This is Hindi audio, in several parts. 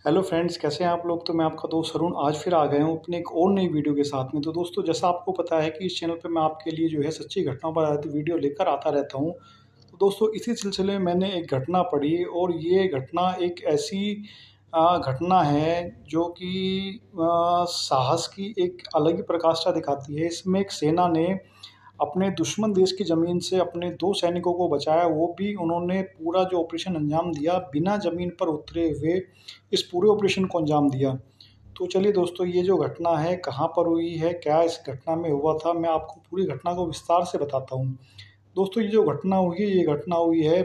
हेलो फ्रेंड्स, कैसे हैं आप लोग। तो मैं आपका दोस्त अरुण आज फिर आ गया हूँ अपने एक और नई वीडियो के साथ में। तो दोस्तों, जैसा आपको पता है कि इस चैनल पे मैं आपके लिए जो है सच्ची घटनाओं पर आधारित वीडियो लेकर आता रहता हूँ। तो दोस्तों, इसी सिलसिले में मैंने एक घटना पढ़ी और ये घटना एक ऐसी घटना है जो कि साहस की एक अलग ही प्रकाष्ठा दिखाती है। इसमें एक सेना ने अपने दुश्मन देश की ज़मीन से अपने 2 सैनिकों को बचाया, वो भी उन्होंने पूरा जो ऑपरेशन अंजाम दिया, बिना ज़मीन पर उतरे हुए इस पूरे ऑपरेशन को अंजाम दिया। तो चलिए दोस्तों, ये जो घटना है कहाँ पर हुई है, क्या इस घटना में हुआ था, मैं आपको पूरी घटना को विस्तार से बताता हूँ। दोस्तों, ये जो घटना हुई है, ये घटना हुई है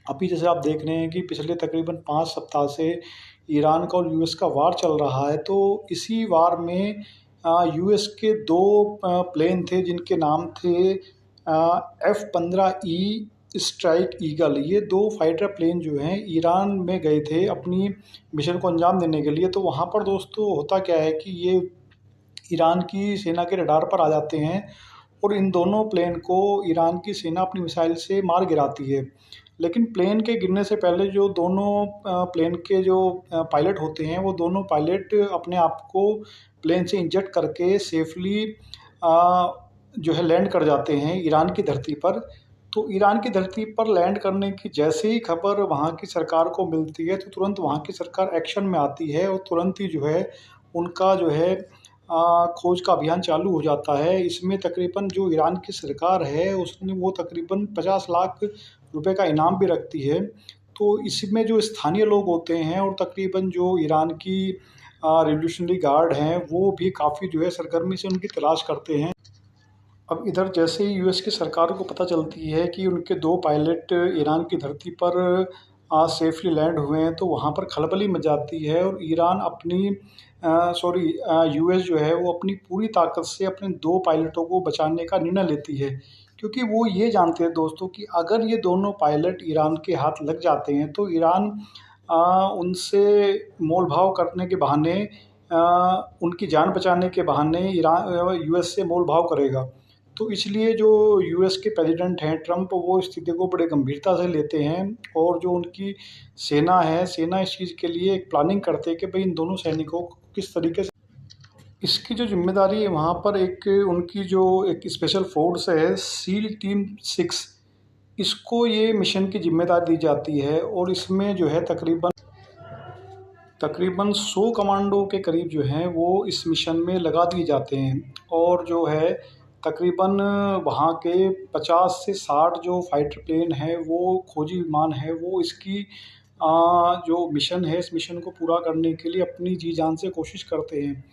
अभी जैसे आप देख रहे हैं कि पिछले तकरीबन 5 सप्ताह से ईरान का और यूएस का वार चल रहा है। तो इसी वार में यूएस के 2 प्लेन थे जिनके नाम थे F-15E स्ट्राइक ईगल। ये 2 फाइटर प्लेन जो हैं ईरान में गए थे अपनी मिशन को अंजाम देने के लिए। तो वहाँ पर दोस्तों होता क्या है कि ये ईरान की सेना के रडार पर आ जाते हैं और इन दोनों प्लेन को ईरान की सेना अपनी मिसाइल से मार गिराती है। लेकिन प्लेन के गिरने से पहले जो दोनों प्लेन के जो पायलट होते हैं, वो दोनों पायलट अपने आप को प्लेन से इंजेक्ट करके सेफली जो है लैंड कर जाते हैं ईरान की धरती पर। तो ईरान की धरती पर लैंड करने की जैसे ही खबर वहाँ की सरकार को मिलती है, तो तुरंत वहाँ की सरकार एक्शन में आती है और तुरंत ही जो है उनका जो है खोज का अभियान चालू हो जाता है। इसमें तकरीबन जो ईरान की सरकार है उसने वो तकरीबन 50 लाख रुपए का इनाम भी रखती है। तो इसमें जो स्थानीय लोग होते हैं और तकरीबन जो ईरान की रिवॉल्यूशनरी गार्ड हैं, वो भी काफ़ी जो है सरगर्मी से उनकी तलाश करते हैं। अब इधर जैसे ही यूएस की सरकार को पता चलती है कि उनके 2 पायलट ईरान की धरती पर सेफ़ली लैंड हुए हैं, तो वहाँ पर खलबली मच जाती है और ईरान अपनी यूएस जो है वो अपनी पूरी ताकत से अपने 2 पायलटों को बचाने का निर्णय लेती है। क्योंकि वो ये जानते हैं दोस्तों कि अगर ये दोनों पायलट ईरान के हाथ लग जाते हैं, तो ईरान उनसे मोल-भाव करने के बहाने उनकी जान बचाने के बहाने यूएस से मोल-भाव करेगा। तो इसलिए जो यूएस के प्रेसिडेंट हैं ट्रंप, वो स्थिति को बड़े गंभीरता से लेते हैं और जो उनकी सेना इस चीज़ के लिए एक प्लानिंग करते हैं कि भई इन दोनों सैनिकों को किस तरीके से इसकी जो ज़िम्मेदारी है वहाँ पर एक उनकी जो एक स्पेशल फ़ोर्स है सील टीम 6, इसको ये मिशन की ज़िम्मेदारी दी जाती है और इसमें जो है तकरीबन 100 कमांडो के करीब जो हैं वो इस मिशन में लगा दिए जाते हैं और जो है तकरीबन वहाँ के 50 से 60 जो फाइटर प्लेन हैं, वो खोजी विमान है, वो इसकी जो मिशन है, इस मिशन को पूरा करने के लिए अपनी जी जान से कोशिश करते हैं।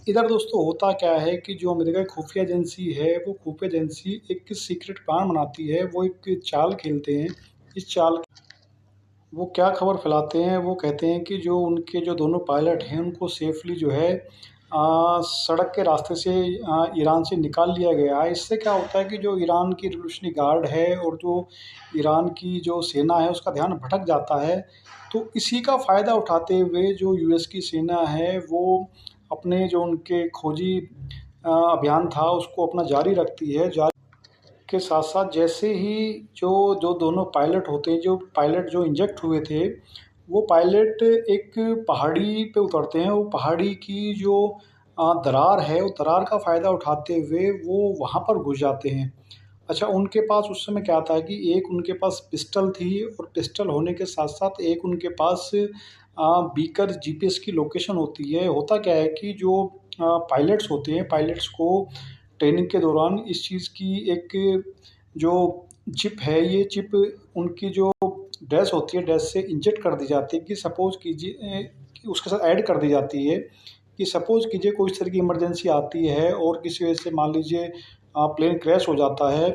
इधर दोस्तों होता क्या है कि जो अमेरिका की खुफिया एजेंसी है, वो खुफिया एजेंसी एक सीक्रेट प्लान बनाती है, वो एक चाल खेलते हैं। इस चाल वो क्या खबर फैलाते हैं, वो कहते हैं कि जो उनके जो दोनों पायलट हैं, उनको सेफ़ली जो है सड़क के रास्ते से ईरान से निकाल लिया गया है। इससे क्या होता है कि जो ईरान की रिवॉल्यूशनरी गार्ड है और जो ईरान की जो सेना है, उसका ध्यान भटक जाता है। तो इसी का फ़ायदा उठाते हुए जो यूएस की सेना है, वो अपने जो उनके खोजी अभियान था, उसको अपना जारी रखती है। के साथ-साथ जैसे ही जो जो दोनों पायलट होते हैं, जो पायलट जो इंजेक्ट हुए थे, वो पायलट एक पहाड़ी पे उतरते हैं। वो पहाड़ी की जो दरार है, वो दरार का फ़ायदा उठाते हुए वो वहाँ पर घुस जाते हैं। अच्छा, उनके पास उस समय क्या था कि एक उनके पास पिस्टल थी और पिस्टल होने के साथ-साथ एक उनके पास बीकर जीपीएस की लोकेशन होती है। होता क्या है कि जो पायलट्स होते हैं, पायलट्स को ट्रेनिंग के दौरान इस चीज़ की एक जो चिप है, ये चिप उनकी जो ड्रेस होती है, ड्रेस से इंजेक्ट कर दी जाती है कि सपोज़ कीजिए कि उसके साथ ऐड कर दी जाती है कि सपोज़ कीजिए कोई इस तरह की इमरजेंसी आती है और किसी वजह से मान लीजिए प्लेन क्रैश हो जाता है,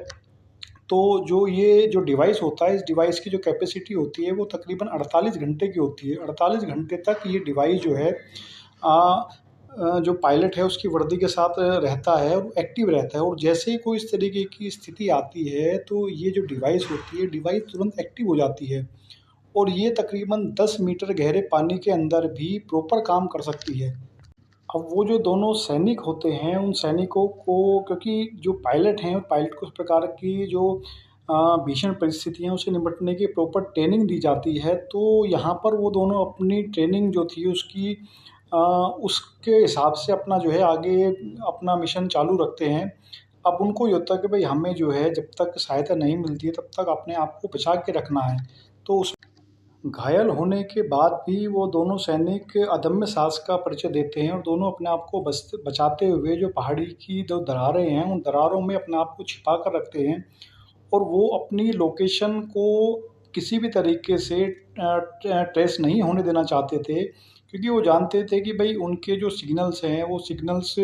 तो जो ये जो डिवाइस होता है, इस डिवाइस की जो कैपेसिटी होती है, वो तकरीबन 48 घंटे की होती है। 48 घंटे तक ये डिवाइस जो है जो पायलट है उसकी वर्दी के साथ रहता है और एक्टिव रहता है और जैसे ही कोई इस तरीके की स्थिति आती है, तो ये जो डिवाइस होती है, डिवाइस तुरंत एक्टिव हो जाती है और ये तकरीबन 10 मीटर गहरे पानी के अंदर भी प्रॉपर काम कर सकती है। अब वो जो दोनों सैनिक होते हैं, उन सैनिकों को क्योंकि जो पायलट हैं, पायलट को उस प्रकार की जो भीषण परिस्थितियों से निपटने की प्रॉपर ट्रेनिंग दी जाती है। तो यहाँ पर वो दोनों अपनी ट्रेनिंग जो थी उसकी उसके हिसाब से अपना जो है आगे अपना मिशन चालू रखते हैं। अब उनको ये होता है कि भई हमें जो है जब तक सहायता नहीं मिलती है तब तक अपने आप को बचा के रखना है। तो उस घायल होने के बाद भी वो दोनों सैनिक अदम्य साहस का परिचय देते हैं और दोनों अपने आप को बचाते हुए जो पहाड़ी की जो दरारें हैं, उन दरारों में अपने आप को छिपा कर रखते हैं और वो अपनी लोकेशन को किसी भी तरीके से ट्रेस नहीं होने देना चाहते थे, क्योंकि वो जानते थे कि भई उनके जो सिग्नल्स हैं, वो सिग्नल्स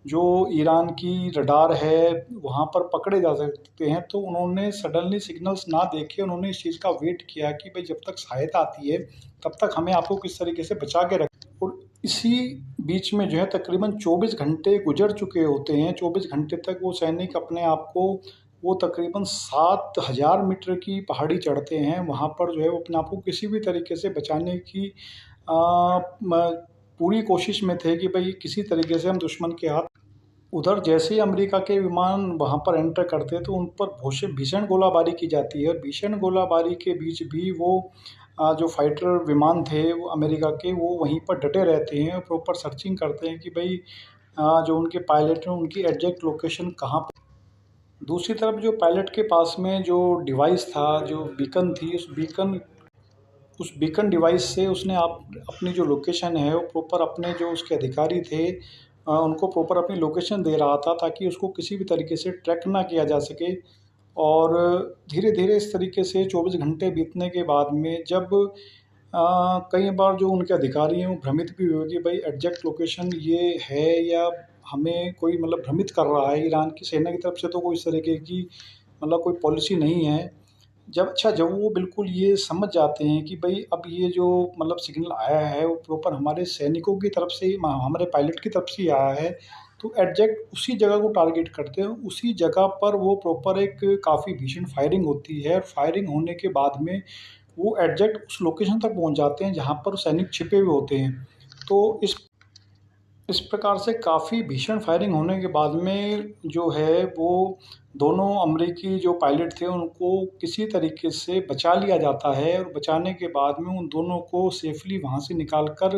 जो ईरान की रडार है, वहाँ पर पकड़े जा सकते हैं। तो उन्होंने सडनली सिग्नल्स ना देके उन्होंने इस चीज़ का वेट किया कि भई जब तक सहायता आती है, तब तक हमें आपको किस तरीके से बचा के और इसी बीच में जो है तकरीबन 24 घंटे गुज़र चुके होते हैं। 24 घंटे तक वो सैनिक अपने आप को वो तकरीबन 7000 मीटर की पहाड़ी चढ़ते हैं। वहाँ पर जो है वो अपने आप को किसी भी तरीके से बचाने की अ, म पूरी कोशिश में थे कि भई किसी तरीके से हम दुश्मन के हाथ उधर जैसे ही अमेरिका के विमान वहाँ पर एंटर करते हैं तो उन पर भीषण गोलाबारी की जाती है और भीषण गोलाबारी के बीच भी वो जो फाइटर विमान थे वो अमेरिका के वो वहीं पर डटे रहते हैं और प्रॉपर सर्चिंग करते हैं कि भई जो उनके पायलट हैं उनकी एग्जैक्ट लोकेशन कहाँ पर। दूसरी तरफ जो पायलट के पास में जो डिवाइस था, जो बीकन थी, उस बीकन डिवाइस से उसने आप अपनी जो लोकेशन है वो प्रॉपर अपने जो उसके अधिकारी थे उनको प्रॉपर अपनी लोकेशन दे रहा था ताकि उसको किसी भी तरीके से ट्रैक ना किया जा सके। और धीरे-धीरे इस तरीके से 24 घंटे बीतने के बाद में जब कई बार जो उनके अधिकारी हैं वो भ्रमित भी हुए कि भाई एग्जैक्ट लोकेशन ये है या हमें कोई मतलब भ्रमित कर रहा है। ईरान की सेना की तरफ से तो कोई इस तरीके की मतलब कोई पॉलिसी नहीं है। जब वो बिल्कुल ये समझ जाते हैं कि भई अब ये जो मतलब सिग्नल आया है वो प्रॉपर हमारे सैनिकों की तरफ से ही हमारे पायलट की तरफ से ही आया है, तो एग्ज़ैक्ट उसी जगह को टारगेट करते हैं। उसी जगह पर वो प्रॉपर एक काफ़ी भीषण फायरिंग होती है और फायरिंग होने के बाद में वो एग्ज़ैक्ट उस लोकेशन तक पहुँच जाते हैं जहाँ पर सैनिक छिपे हुए होते हैं। तो इस प्रकार से काफ़ी भीषण फायरिंग होने के बाद में जो है वो दोनों अमरीकी जो पायलट थे उनको किसी तरीके से बचा लिया जाता है और बचाने के बाद में उन दोनों को सेफ़ली वहाँ से निकाल कर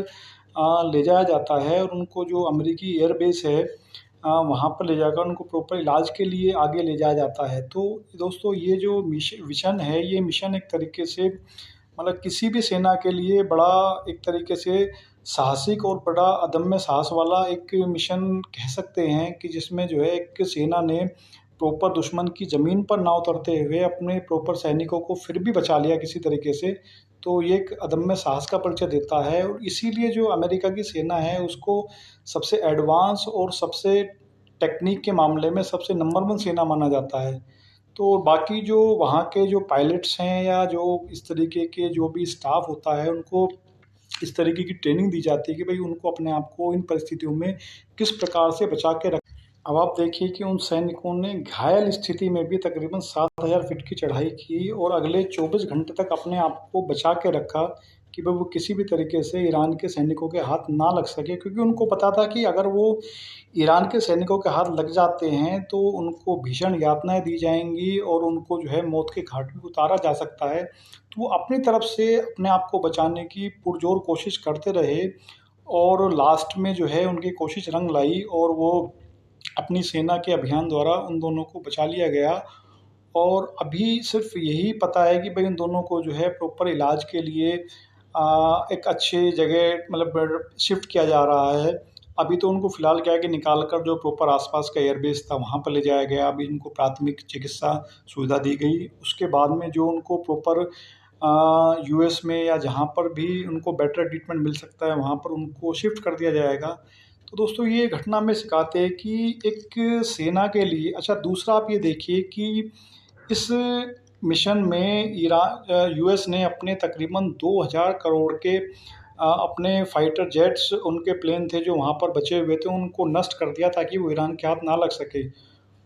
ले जाया जाता है और उनको जो अमरीकी एयरबेस है वहाँ पर ले जाकर उनको प्रॉपर इलाज के लिए आगे ले जाया जाता है। तो दोस्तों ये जो मिशन है, ये मिशन एक तरीके से मतलब किसी भी सेना के लिए बड़ा एक तरीके से साहसिक और बड़ा अदम्य साहस वाला एक मिशन कह सकते हैं कि जिसमें जो है एक सेना ने प्रॉपर दुश्मन की ज़मीन पर ना उतरते हुए अपने प्रॉपर सैनिकों को फिर भी बचा लिया किसी तरीके से। तो ये एक अदम्य साहस का परिचय देता है और इसीलिए जो अमेरिका की सेना है उसको सबसे एडवांस और सबसे टेक्निक के मामले में सबसे नंबर 1 सेना माना जाता है। तो बाकी जो वहाँ के जो पायलट्स हैं या जो इस तरीके के जो भी स्टाफ होता है उनको इस तरीके की ट्रेनिंग दी जाती है कि भाई उनको अपने आप को इन परिस्थितियों में किस प्रकार से बचा के रख। अब आप देखिए कि उन सैनिकों ने घायल स्थिति में भी तकरीबन 7000 फीट की चढ़ाई की और अगले 24 घंटे तक अपने आप को बचा के रखा कि भाई वो किसी भी तरीके से ईरान के सैनिकों के हाथ ना लग सके, क्योंकि उनको पता था कि अगर वो ईरान के सैनिकों के हाथ लग जाते हैं तो उनको भीषण यातनाएं दी जाएंगी और उनको जो है मौत के घाट में उतारा जा सकता है। तो वो अपनी तरफ से अपने आप को बचाने की पुरजोर कोशिश करते रहे और लास्ट में जो है उनकी कोशिश रंग लाई और वो अपनी सेना के अभियान द्वारा उन दोनों को बचा लिया गया। और अभी सिर्फ यही पता है कि भाई उन दोनों को जो है प्रॉपर इलाज के लिए एक अच्छी जगह मतलब शिफ्ट किया जा रहा है। अभी तो उनको फ़िलहाल क्या है कि निकाल कर जो प्रॉपर आसपास का एयरबेस था वहाँ पर ले जाया गया। अभी उनको प्राथमिक चिकित्सा सुविधा दी गई। उसके बाद में जो उनको प्रॉपर यूएस में या जहाँ पर भी उनको बेटर ट्रीटमेंट मिल सकता है वहाँ पर उनको शिफ्ट कर दिया जाएगा। तो दोस्तों ये घटना हमें सिखाते हैं कि एक सेना के लिए अच्छा दूसरा आप ये देखिए कि इस मिशन में यूएस ने अपने तकरीबन 2000 करोड़ के अपने फाइटर जेट्स उनके प्लेन थे जो वहाँ पर बचे हुए थे उनको नष्ट कर दिया ताकि वो ईरान के हाथ ना लग सके।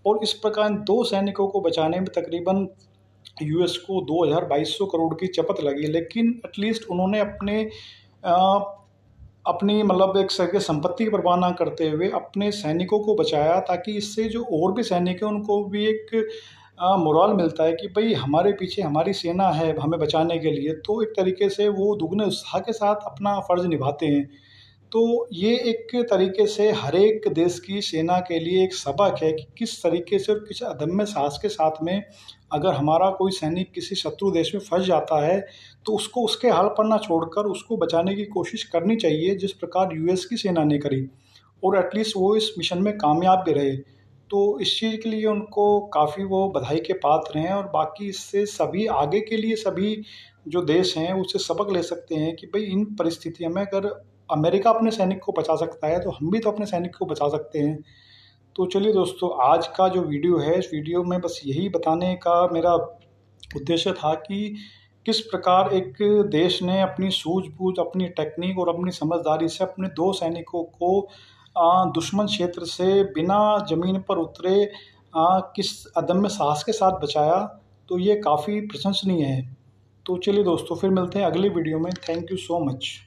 और इस प्रकार 2 सैनिकों को बचाने में तकरीबन यूएस को 2200 करोड़ की चपत लगी, लेकिन एटलीस्ट उन्होंने अ, अपनी मतलब एक तरह की संपत्ति की परवाह ना करते हुए अपने सैनिकों को बचाया ताकि इससे जो और भी सैनिक हैं उनको भी एक मोरल मिलता है कि भाई हमारे पीछे हमारी सेना है हमें बचाने के लिए, तो एक तरीके से वो दुगने उत्साह के साथ अपना फ़र्ज़ निभाते हैं। तो ये एक तरीके से हर एक देश की सेना के लिए एक सबक है कि किस तरीके से और किस अदम्य साहस के साथ में अगर हमारा कोई सैनिक किसी शत्रु देश में फँस जाता है, तो उसको उसके हाल पर ना छोड़कर उसको बचाने की कोशिश करनी चाहिए, जिस प्रकार यूएस की सेना ने करी और एटलीस्ट वो इस मिशन में कामयाब भी रहे। तो इस चीज़ के लिए उनको काफ़ी वो बधाई के पात्र हैं और बाकी इससे सभी आगे के लिए सभी जो देश हैं, उससे सबक ले सकते हैं कि भई इन परिस्थितियों में अगर अमेरिका अपने सैनिक को बचा सकता है, तो हम भी तो अपने सैनिक को बचा सकते हैं। तो चलिए दोस्तों, आज का जो वीडियो है, इस वीडियो में बस यही बताने का मेरा उद्देश्य था कि किस प्रकार एक देश ने अपनी सूझबूझ, अपनी टेक्निक और अपनी समझदारी से अपने 2 सैनिकों को दुश्मन क्षेत्र से बिना ज़मीन पर उतरे किस अदम्य साहस के साथ बचाया, तो ये काफ़ी प्रशंसनीय है। तो चलिए दोस्तों, फिर मिलते हैं अगली वीडियो में। Thank you so much.